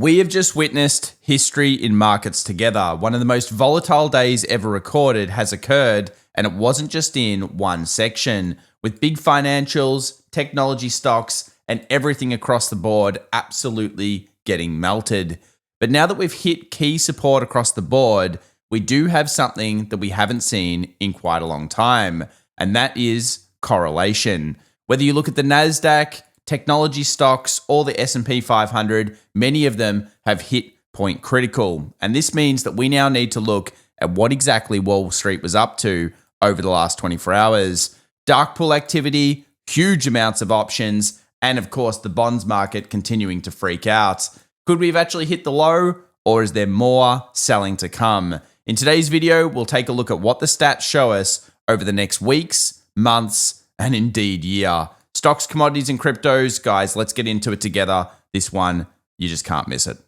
We have just witnessed history in markets together. One of the most volatile days ever recorded has occurred, and it wasn't just in one section, with big financials, technology stocks, and everything across the board absolutely getting melted. But now that we've hit key support across the board, we do have something that we haven't seen in quite a long time, and that is correlation. Whether you look at the NASDAQ, technology stocks, or the S&P 500, many of them have hit point critical. And this means that we now need to look at what exactly Wall Street was up to over the last 24 hours. Dark pool activity, huge amounts of options, and of course the bonds market continuing to freak out. Could we have actually hit the low, or is there more selling to come? In today's video, we'll take a look at what the stats show us over the next weeks, months, and indeed year. Stocks, commodities, and cryptos. Guys, let's get into it together. This one, you just can't miss it.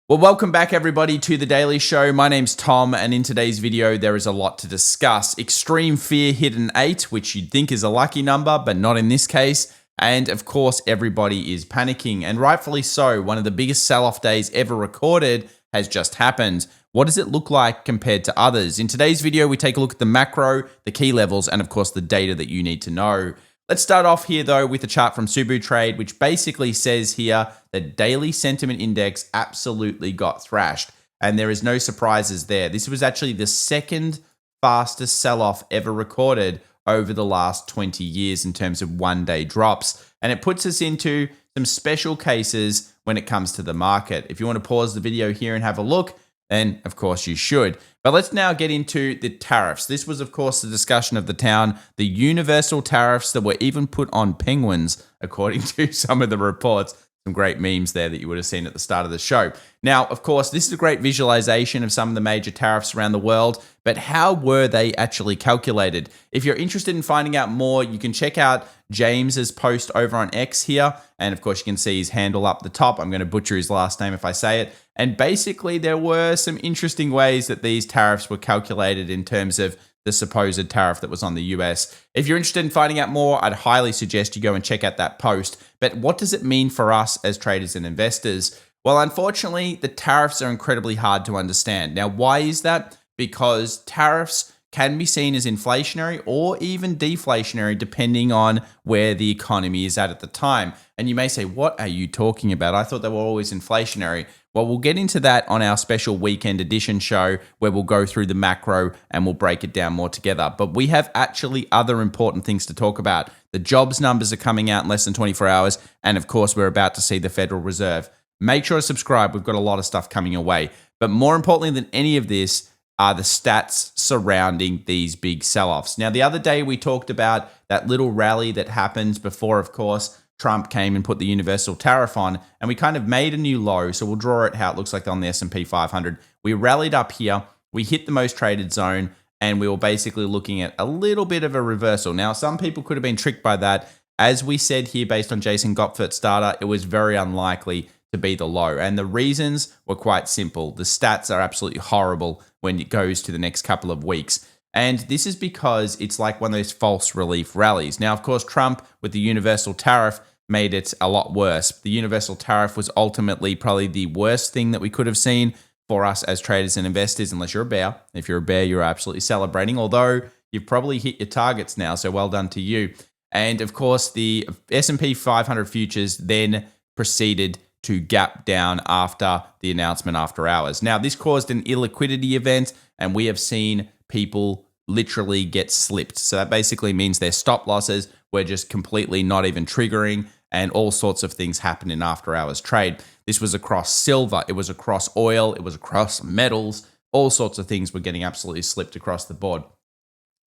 Well, welcome back everybody to The Daily Show. My name's Tom, and in today's video, there is a lot to discuss. Extreme fear hit an 8, which you'd think is a lucky number, but not in this case. And of course, everybody is panicking, and rightfully so. One of the biggest sell-off days ever recorded has just happened. What does it look like compared to others? In today's video, we take a look at the macro, the key levels, and of course, the data that you need to know. Let's start off here though with a chart from Subu Trade, which basically says here that daily sentiment index absolutely got thrashed, and there is no surprises there. This was actually the second fastest sell-off ever recorded over the last 20 years in terms of one-day drops, and it puts us into some special cases when it comes to the market. If you want to pause the video here and have a look, then of course you should. But let's now get into the tariffs. This was of course the discussion of the town, the universal tariffs that were even put on penguins, according to some of the reports. Some great memes there that you would have seen at the start of the show. Now, of course, this is a great visualization of some of the major tariffs around the world, but how were they actually calculated? If you're interested in finding out more, you can check out James's post over on X here. And of course, you can see his handle up the top. I'm going to butcher his last name if I say it. And basically, there were some interesting ways that these tariffs were calculated in terms of the supposed tariff that was on the US. If you're interested in finding out more, I'd highly suggest you go and check out that post. But what does it mean for us as traders and investors? Well, unfortunately, the tariffs are incredibly hard to understand. Now, why is that? Because tariffs can be seen as inflationary or even deflationary depending on where the economy is at the time. And you may say, what are you talking about? I thought they were always inflationary. Well, we'll get into that on our special weekend edition show where we'll go through the macro and we'll break it down more together. But we have actually other important things to talk about. The jobs numbers are coming out in less than 24 hours. And of course, we're about to see the Federal Reserve. Make sure to subscribe. We've got a lot of stuff coming your way. But more importantly than any of this are the stats surrounding these big sell-offs. Now, the other day we talked about that little rally that happened before, of course, Trump came and put the universal tariff on, and we kind of made a new low. So we'll draw it how it looks like on the S&P 500. We rallied up here, we hit the most traded zone, and we were basically looking at a little bit of a reversal. Now, some people could have been tricked by that. As we said here, based on Jason Gopfert's data, it was very unlikely to be the low. And the reasons were quite simple. The stats are absolutely horrible when it goes to the next couple of weeks. And this is because it's like one of those false relief rallies. Now, of course, Trump with the universal tariff made it a lot worse. The universal tariff was ultimately probably the worst thing that we could have seen for us as traders and investors, unless you're a bear. If you're a bear, you're absolutely celebrating, although you've probably hit your targets now, so well done to you. And of course, the S&P 500 futures then proceeded to gap down after the announcement after hours. Now, this caused an illiquidity event, and we have seen people literally get slipped. So that basically means their stop losses were just completely not even triggering, and all sorts of things happen in after hours trade. This was across silver, it was across oil, it was across metals, all sorts of things were getting absolutely slipped across the board.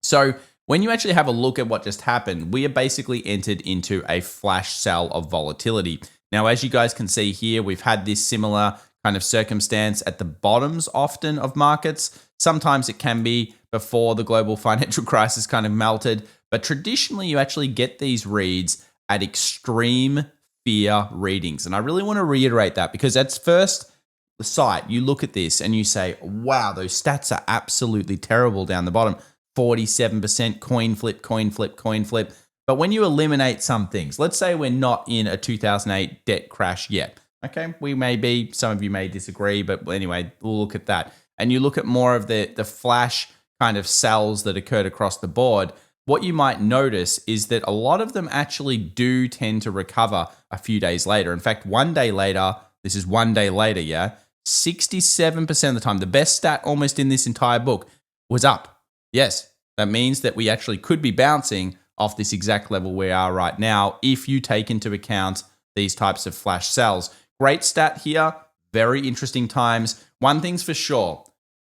So when you actually have a look at what just happened, we have basically entered into a flash sell of volatility. Now, as you guys can see here, we've had this similar kind of circumstance at the bottoms often of markets. Sometimes it can be before the global financial crisis kind of melted, but traditionally you actually get these reads at extreme fear readings. And I really want to reiterate that because at first sight, you look at this and you say, wow, those stats are absolutely terrible down the bottom. 47% coin flip, coin flip, coin flip. But when you eliminate some things, let's say we're not in a 2008 debt crash yet. Okay, we may be, some of you may disagree, but anyway, we'll look at that. And you look at more of the flash kind of sells that occurred across the board, what you might notice is that a lot of them actually do tend to recover a few days later. In fact, 1 day later, this is 1 day later, yeah, 67% of the time, the best stat almost in this entire book was up. Yes, that means that we actually could be bouncing off this exact level we are right now if you take into account these types of flash sells. Great stat here, very interesting times. One thing's for sure,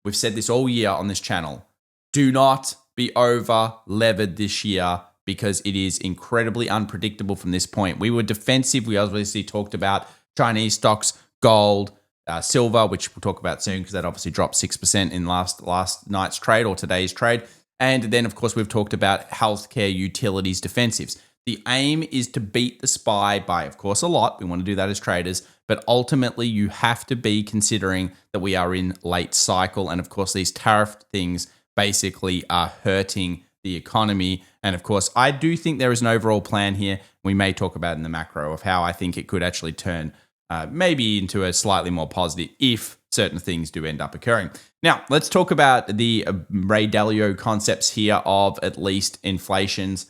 we've said this all year on this channel, do not be over levered this year because it is incredibly unpredictable from this point. We were defensive. We obviously talked about Chinese stocks, gold, silver, which we'll talk about soon because that obviously dropped 6% in last night's trade or today's trade. And then, of course, we've talked about healthcare, utilities, defensives. The aim is to beat the SPY by, of course, a lot. We want to do that as traders. But ultimately, you have to be considering that we are in late cycle. And, of course, these tariff things basically are hurting the economy. And of course, I do think there is an overall plan here. We may talk about in the macro of how I think it could actually turn maybe into a slightly more positive if certain things do end up occurring. Now, let's talk about the Ray Dalio concepts here of at least inflationary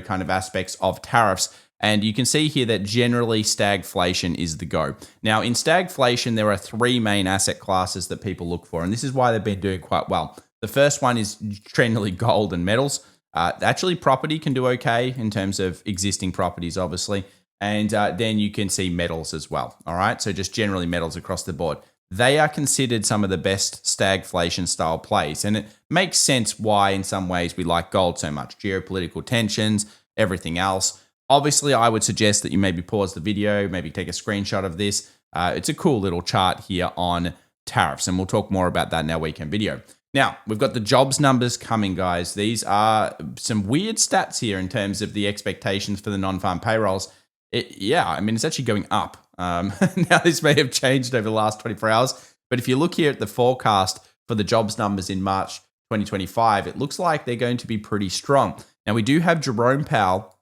kind of aspects of tariffs. And you can see here that generally stagflation is the go. Now, in stagflation, there are three main asset classes that people look for, and this is why they've been doing quite well. The first one is generally gold and metals. Actually, property can do okay in terms of existing properties, obviously. And then you can see metals as well. All right, so just generally metals across the board. They are considered some of the best stagflation style plays. And it makes sense why in some ways we like gold so much. Geopolitical tensions, everything else. Obviously, I would suggest that you maybe pause the video, maybe take a screenshot of this. It's a cool little chart here on tariffs, and we'll talk more about that in our weekend video. Now, we've got the jobs numbers coming, guys. These are some weird stats here in terms of the expectations for the non-farm payrolls. It's actually going up. Now, this may have changed over the last 24 hours, but if you look here at the forecast for the jobs numbers in March 2025, it looks like they're going to be pretty strong. Now, we do have Jerome Powell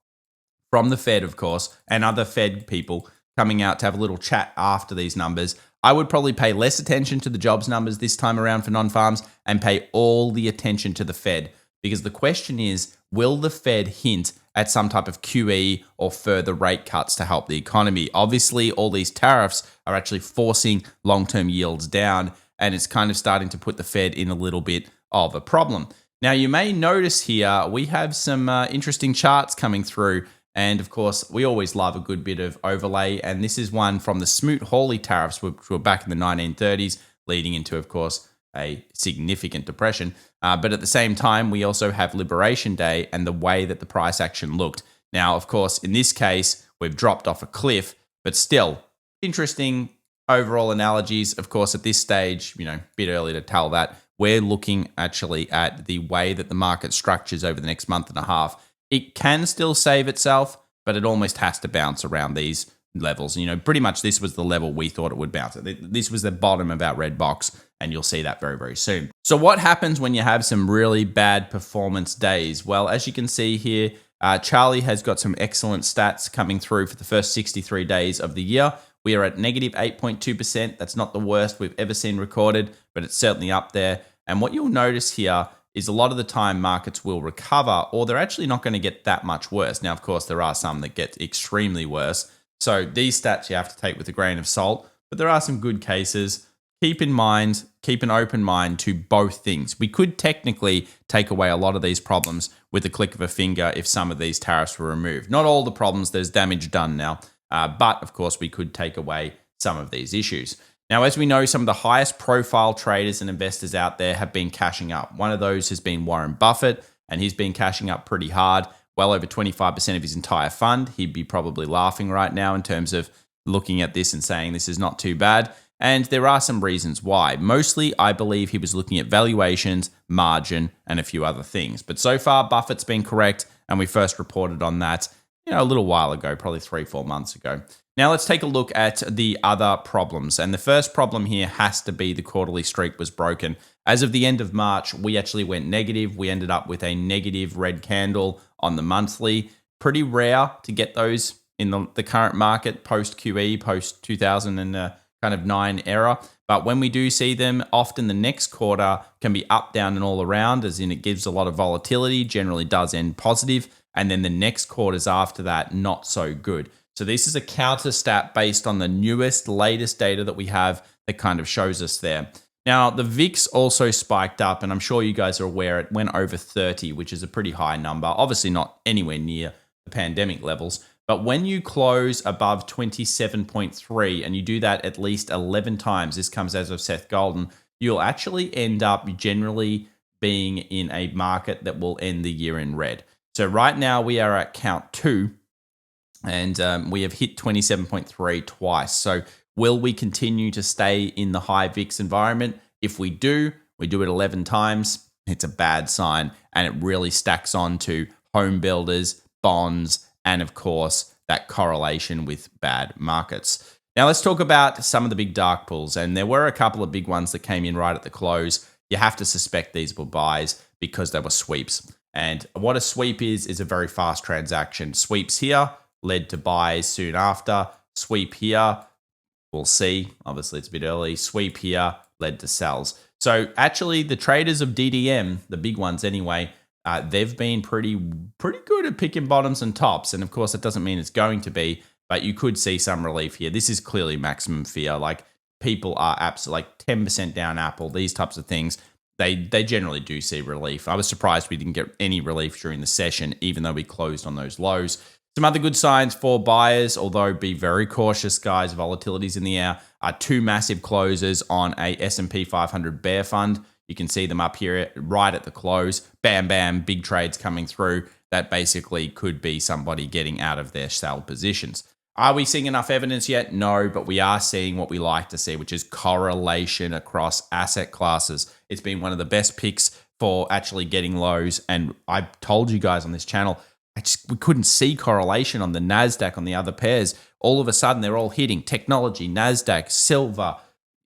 from the Fed, of course, and other Fed people coming out to have a little chat after these numbers. I would probably pay less attention to the jobs numbers this time around for non-farms and pay all the attention to the Fed, because the question is, will the Fed hint at some type of QE or further rate cuts to help the economy? Obviously, all these tariffs are actually forcing long-term yields down, and it's kind of starting to put the Fed in a little bit of a problem. Now, you may notice here, we have some interesting charts coming through. And of course, we always love a good bit of overlay. And this is one from the Smoot-Hawley tariffs, which were back in the 1930s, leading into, of course, a significant depression. But at the same time, we also have Liberation Day and the way that the price action looked. Now, of course, in this case, we've dropped off a cliff, but still interesting overall analogies. Of course, at this stage, a bit early to tell that. We're looking actually at the way that the market structures over the next month and a half. It can still save itself, but it almost has to bounce around these levels. Pretty much this was the level we thought it would bounce at. This was the bottom of our red box, and you'll see that very, very soon. So what happens when you have some really bad performance days? Well, as you can see here, Charlie has got some excellent stats coming through for the first 63 days of the year. We are at negative 8.2%. That's not the worst we've ever seen recorded, but it's certainly up there. And what you'll notice here is a lot of the time markets will recover, or they're actually not going to get that much worse. Now, of course, there are some that get extremely worse. So these stats you have to take with a grain of salt, but there are some good cases. Keep an open mind to both things. We could technically take away a lot of these problems with the click of a finger if some of these tariffs were removed. Not all the problems, there's damage done now, but of course we could take away some of these issues. Now, as we know, some of the highest profile traders and investors out there have been cashing up. One of those has been Warren Buffett, and he's been cashing up pretty hard, well over 25% of his entire fund. He'd be probably laughing right now in terms of looking at this and saying this is not too bad. And there are some reasons why. Mostly, I believe he was looking at valuations, margin, and a few other things. But so far, Buffett's been correct, and we first reported on that a little while ago, probably 3-4 months ago. Now let's take a look at the other problems. And the first problem here has to be the quarterly streak was broken. As of the end of March, we actually went negative. We ended up with a negative red candle on the monthly. Pretty rare to get those in the current market post QE, post 2009 era. But when we do see them, often the next quarter can be up, down, and all around, as in it gives a lot of volatility, generally does end positive, and then the next quarters after that, not so good. So this is a counter stat based on the newest, latest data that we have that kind of shows us there. Now, the VIX also spiked up, and I'm sure you guys are aware it went over 30, which is a pretty high number. Obviously not anywhere near the pandemic levels. But when you close above 27.3 and you do that at least 11 times, this comes as of Seth Golden, you'll actually end up generally being in a market that will end the year in red. So right now we are at count 2 and we have hit 27.3 twice. So will we continue to stay in the high VIX environment? If we do it 11 times, it's a bad sign, and it really stacks on to home builders, bonds, and of course, that correlation with bad markets. Now, let's talk about some of the big dark pools. And there were a couple of big ones that came in right at the close. You have to suspect these were buys because they were sweeps. And what a sweep is a very fast transaction. Sweeps here led to buys soon after. Sweep here, we'll see. Obviously, it's a bit early. Sweep here led to sells. So actually, the traders of DDM, the big ones anyway, they've been pretty good at picking bottoms and tops. And of course, it doesn't mean it's going to be, but you could see some relief here. This is clearly maximum fear. Like people are absolutely like 10% down Apple, these types of things. They generally do see relief. I was surprised we didn't get any relief during the session, even though we closed on those lows. Some other good signs for buyers, although be very cautious, guys. Volatility's in the air. Two massive closes on a S&P 500 bear fund. You can see them up here right at the close. Bam, bam, big trades coming through. That basically could be somebody getting out of their sell positions. Are we seeing enough evidence yet? No, but we are seeing what we like to see, which is correlation across asset classes. It's been one of the best picks for actually getting lows. And I told you guys on this channel, we couldn't see correlation on the NASDAQ, on the other pairs. All of a sudden, they're all hitting technology, NASDAQ, silver,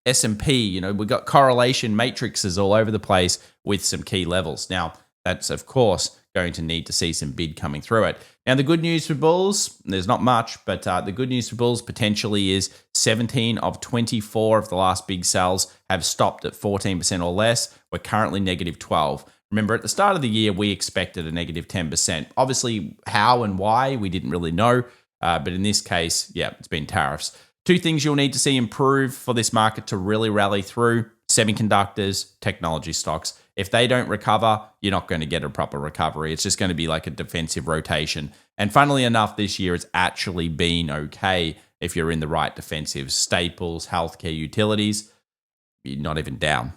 S&P, we got correlation matrices all over the place with some key levels. Now, that's, of course, going to need to see some bid coming through it. Now, the good news for bulls, there's not much, but the good news for bulls potentially is 17 of 24 of the last big sells have stopped at 14% or less. We're currently negative 12. Remember, at the start of the year, we expected a negative 10%. Obviously, how and why, we didn't really know. But in this case, yeah, it's been tariffs. Two things you'll need to see improve for this market to really rally through: semiconductors, technology stocks. If they don't recover, you're not going to get a proper recovery. It's just going to be like a defensive rotation. And funnily enough, this year it's actually been okay if you're in the right defensives. Staples, healthcare, utilities, you're not even down.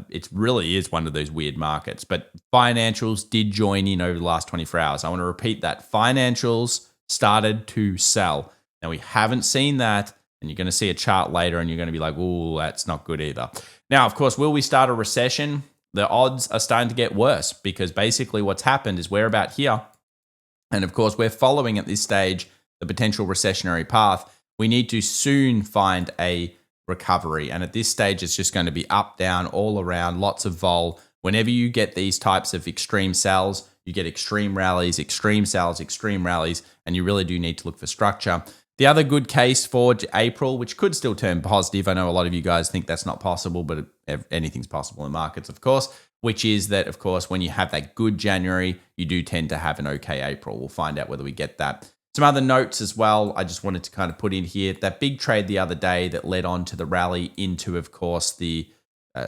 It really is one of those weird markets. But financials did join in over the last 24 hours. I want to repeat that. Financials started to sell. Now, we haven't seen that. And you're going to see a chart later and you're going to be like, oh, that's not good either. Now, of course, will we start a recession? The odds are starting to get worse because basically what's happened is we're about here. And of course, we're following at this stage the potential recessionary path. We need to soon find a recovery. And at this stage, it's just going to be up, down, all around, lots of vol. Whenever you get these types of extreme sells, you get extreme rallies, extreme sells, extreme rallies, and you really do need to look for structure. The other good case for April, which could still turn positive, I know a lot of you guys think that's not possible, but anything's possible in markets, of course, which is that, of course, when you have that good January, you do tend to have an okay April. We'll find out whether we get that. Some other notes as well, I just wanted to kind of put in here. That big trade the other day that led on to the rally into, of course, the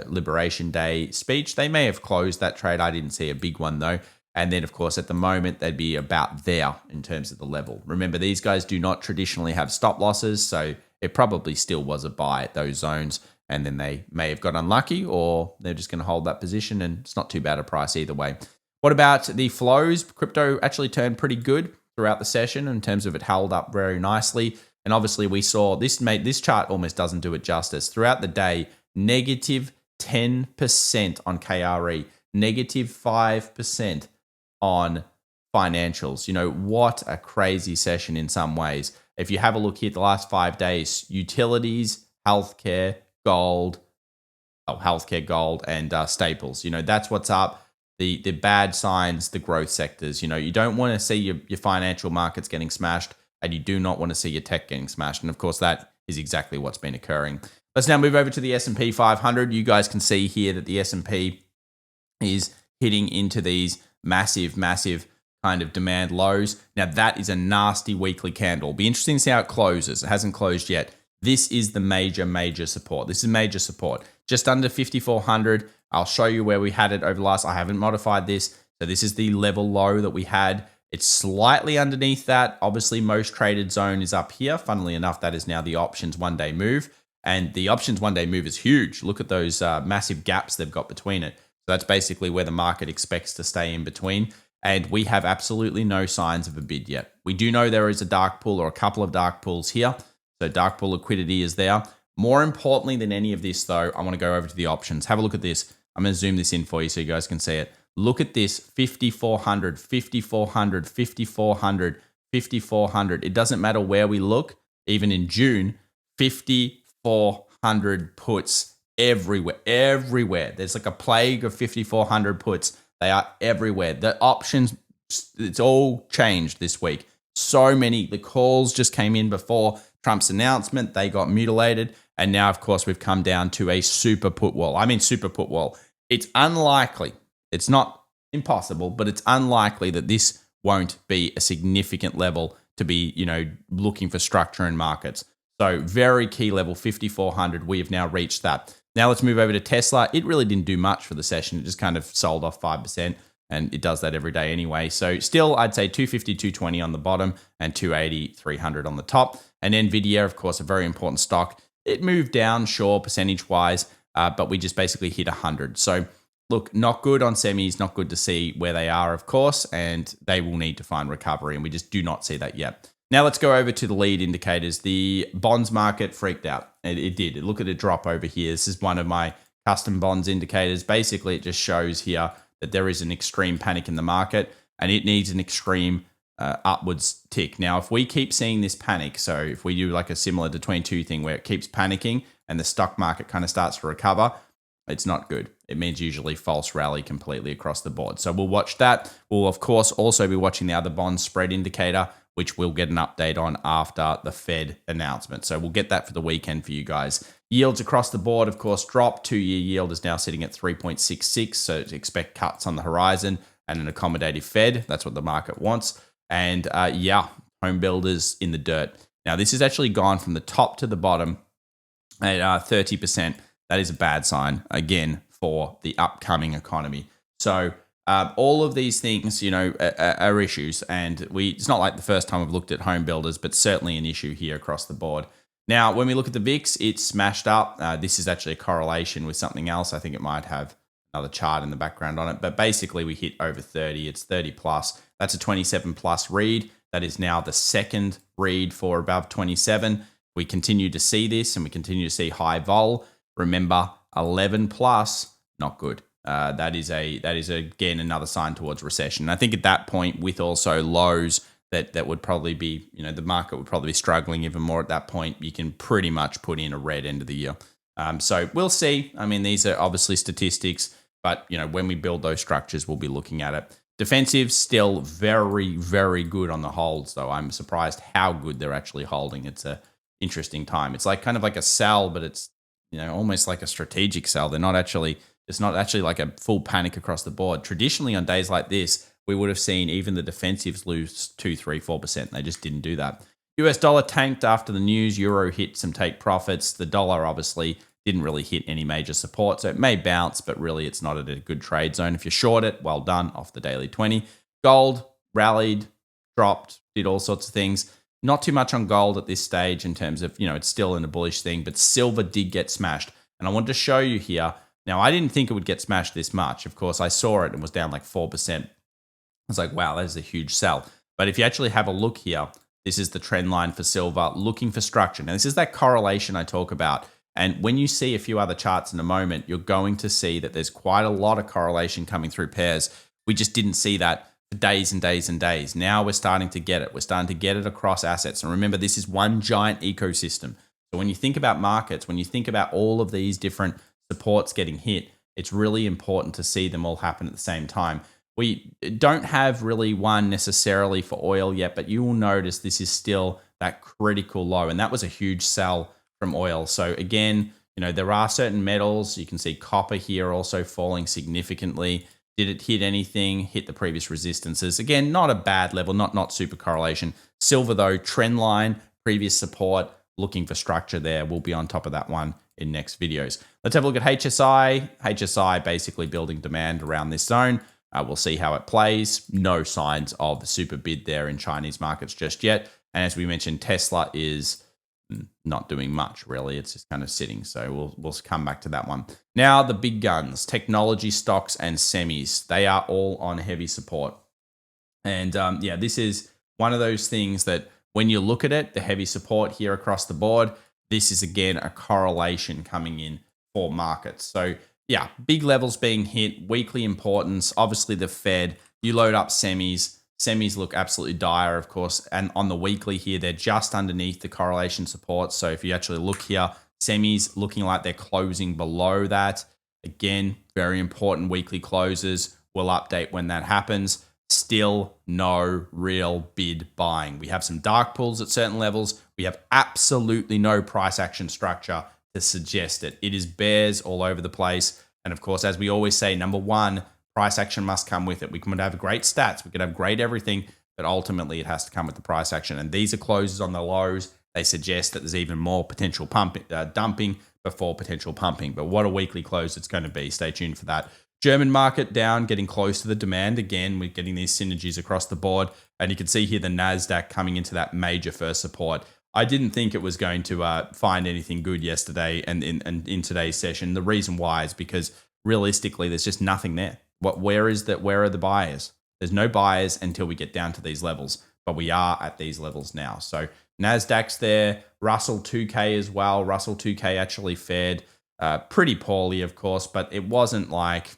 Liberation Day speech. They may have closed that trade. I didn't see a big one, though. And then, of course, at the moment, they'd be about there in terms of the level. Remember, these guys do not traditionally have stop losses, so it probably still was a buy at those zones. And then they may have got unlucky, or they're just going to hold that position, and it's not too bad a price either way. What about the flows? Crypto actually turned pretty good throughout the session in terms of it held up very nicely. And obviously, we saw this chart almost doesn't do it justice. Throughout the day, negative 10% on KRE, negative 5% on financials. What a crazy session in some ways. If you have a look here, the last 5 days, utilities, healthcare, gold, and staples. That's what's up. the bad signs, the growth sectors. You don't want to see your financial markets getting smashed, and you do not want to see your tech getting smashed. And of course, that is exactly what's been occurring. Let's now move over to the S&P 500. You guys can see here that the S&P is hitting into these massive kind of demand lows. Now, that is a nasty weekly candle. It'll be interesting to see how it closes. It hasn't closed yet. This is the major support. This is major support. Just under 5,400. I'll show you where we had it over the last. I haven't modified this. So this is the level low that we had. It's slightly underneath that. Obviously, most traded zone is up here. Funnily enough, that is now the options one-day move. And the options one-day move is huge. Look at those massive gaps they've got between it. So that's basically where the market expects to stay in between. And we have absolutely no signs of a bid yet. We do know there is a dark pool or a couple of dark pools here. So dark pool liquidity is there. More importantly than any of this, though, I want to go over to the options. Have a look at this. I'm going to zoom this in for you so you guys can see it. Look at this, 5,400, 5,400, 5,400, 5,400. It doesn't matter where we look, even in June, 5,400 puts everywhere. There's like a plague of 5,400 puts. They are everywhere. The options, it's all changed this week. So many, the calls just came in before Trump's announcement. They got mutilated. And now, of course, we've come down to a super put wall. I mean, super put wall. It's unlikely. It's not impossible, but it's unlikely that this won't be a significant level to be, looking for structure in markets. So very key level, 5,400. We have now reached that. Now let's move over to Tesla. It really didn't do much for the session. It just kind of sold off 5%, and it does that every day anyway. So still, I'd say 250, 220 on the bottom and 280, 300 on the top. And Nvidia, of course, a very important stock. It moved down, sure, percentage-wise, but we just basically hit 100. So look, not good on semis, not good to see where they are, of course, and they will need to find recovery, and we just do not see that yet. Now let's go over to the lead indicators. The bonds market freaked out. It did. Look at it drop over here. This is one of my custom bonds indicators. Basically, it just shows here that there is an extreme panic in the market, and it needs an extreme upwards tick. Now, if we keep seeing this panic, so if we do like a similar between two thing where it keeps panicking and the stock market kind of starts to recover, it's not good. It means usually false rally completely across the board. So we'll watch that. We'll, of course, also be watching the other bond spread indicator, which we'll get an update on after the Fed announcement. So we'll get that for the weekend for you guys. Yields across the board, of course, dropped. 2-year yield is now sitting at 3.66. So expect cuts on the horizon and an accommodative Fed. That's what the market wants. And home builders in the dirt. Now, this has actually gone from the top to the bottom at 30%. That is a bad sign, again, for the upcoming economy. So all of these things, are issues. And it's not like the first time we've looked at home builders, but certainly an issue here across the board. Now, when we look at the VIX, it's smashed up. This is actually a correlation with something else. I think it might have another chart in the background on it. But basically, we hit over 30. It's 30 plus. That's a 27 plus read. That is now the second read for above 27. We continue to see this, and we continue to see high vol. Remember, 11 plus, not good. That is again another sign towards recession. And I think at that point, with also lows, that would probably be, the market would probably be struggling even more at that point. You can pretty much put in a red end of the year. So we'll see. I mean, these are obviously statistics, but when we build those structures, we'll be looking at it. Defensive still very, very good on the holds, though. I'm surprised how good they're actually holding. It's a interesting time. It's like kind of like a sell, but it's almost like a strategic sell. It's not actually like a full panic across the board. Traditionally, on days like this, we would have seen even the defensives lose 2, 3, 4%. They just didn't do that. US dollar tanked after the news. Euro hit some take profits. The dollar obviously didn't really hit any major support, so it may bounce, but really it's not at a good trade zone. If you short it, well done, off the daily 20. Gold rallied, dropped, did all sorts of things. Not too much on gold at this stage in terms of, it's still in a bullish thing, but silver did get smashed. And I wanted to show you here. Now, I didn't think it would get smashed this much. Of course, I saw it and was down like 4%. I was like, wow, that is a huge sell. But if you actually have a look here, this is the trend line for silver, looking for structure. Now, this is that correlation I talk about. And when you see a few other charts in a moment, you're going to see that there's quite a lot of correlation coming through pairs. We just didn't see that for days and days and days. Now we're starting to get it. We're starting to get it across assets. And remember, this is one giant ecosystem. So when you think about markets, when you think about all of these different supports getting hit, it's really important to see them all happen at the same time. We don't have really one necessarily for oil yet, but you will notice this is still that critical low, and that was a huge sell from oil. So again, there are certain metals. You can see copper here also falling significantly. Did it hit anything? Hit the previous resistances. Again, not a bad level, not super correlation. Silver though, trend line, previous support, looking for structure there. We'll be on top of that one in next videos. Let's have a look at HSI. HSI basically building demand around this zone. We'll see how it plays. No signs of super bid there in Chinese markets just yet. And as we mentioned, Tesla is not doing much really. It's just kind of sitting. So we'll come back to that one. Now the big guns, technology stocks and semis, they are all on heavy support. And yeah, this is one of those things that when you look at it, the heavy support here across the board, this is again a correlation coming in for markets. So yeah, big levels being hit, weekly importance. Obviously the Fed, you load up semis. Semis look absolutely dire, of course. And on the weekly here, they're just underneath the correlation support. So if you actually look here, semis looking like they're closing below that. Again, very important weekly closes. We'll update when that happens. Still no real bid buying. We have some dark pools at certain levels. We have absolutely no price action structure to suggest it. It is bears all over the place. And of course, as we always say, number one, price action must come with it. We can have great stats. We could have great everything, but ultimately it has to come with the price action. And these are closes on the lows. They suggest that there's even more potential dumping before potential pumping. But what a weekly close it's going to be. Stay tuned for that. German market down, getting close to the demand. Again, we're getting these synergies across the board. And you can see here the NASDAQ coming into that major first support. I didn't think it was going to find anything good yesterday and in today's session. The reason why is because realistically, there's just nothing there. Where are the buyers? There's no buyers until we get down to these levels, but we are at these levels now. So NASDAQ's there, Russell 2K as well. Russell 2K actually fared pretty poorly, of course, but it wasn't like,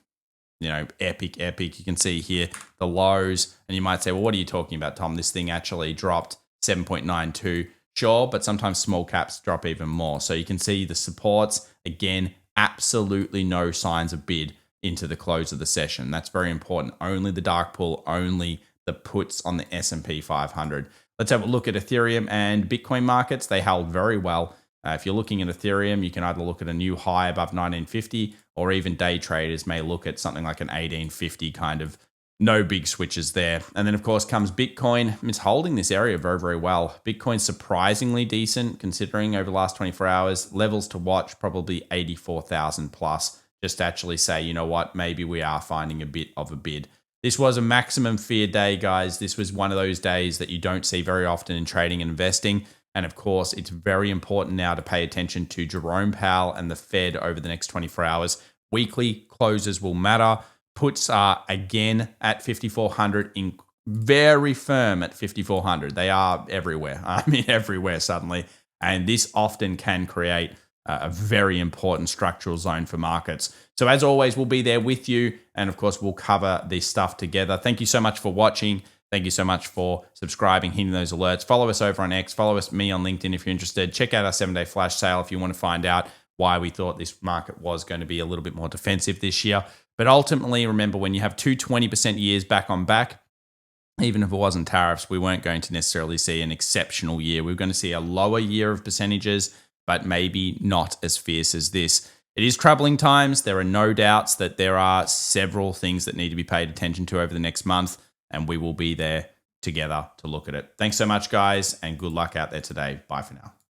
epic. You can see here the lows, and you might say, well, what are you talking about, Tom? This thing actually dropped 7.92. Sure, but sometimes small caps drop even more. So you can see the supports, again, absolutely no signs of bid into the close of the session. That's very important. Only the dark pool, only the puts on the S&P 500. Let's have a look at Ethereum and Bitcoin markets. They held very well. If you're looking at Ethereum, you can either look at a new high above 1950, or even day traders may look at something like an 1850 kind of. No big switches there. And then, of course, comes Bitcoin. It's holding this area very, very well. Bitcoin's surprisingly decent considering over the last 24 hours. Levels to watch, probably 84,000 plus. Just to actually say, you know what, maybe we are finding a bit of a bid. This was a maximum fear day, guys. This was one of those days that you don't see very often in trading and investing. And of course, it's very important now to pay attention to Jerome Powell and the Fed over the next 24 hours. Weekly closes will matter. Puts are again at 5,400, in very firm at 5,400. They are everywhere. I mean, everywhere suddenly. And this often can create a very important structural zone for markets. So as always, we'll be there with you. And of course, we'll cover this stuff together. Thank you so much for watching. Thank you so much for subscribing, hitting those alerts. Follow us over on X. Follow me on LinkedIn if you're interested. Check out our 7-day flash sale if you want to find out why we thought this market was going to be a little bit more defensive this year. But ultimately, remember, when you have two 20% years back on back, even if it wasn't tariffs, we weren't going to necessarily see an exceptional year. We were going to see a lower year of percentages, but maybe not as fierce as this. It is troubling times. There are no doubts that there are several things that need to be paid attention to over the next month, and we will be there together to look at it. Thanks so much, guys, and good luck out there today. Bye for now.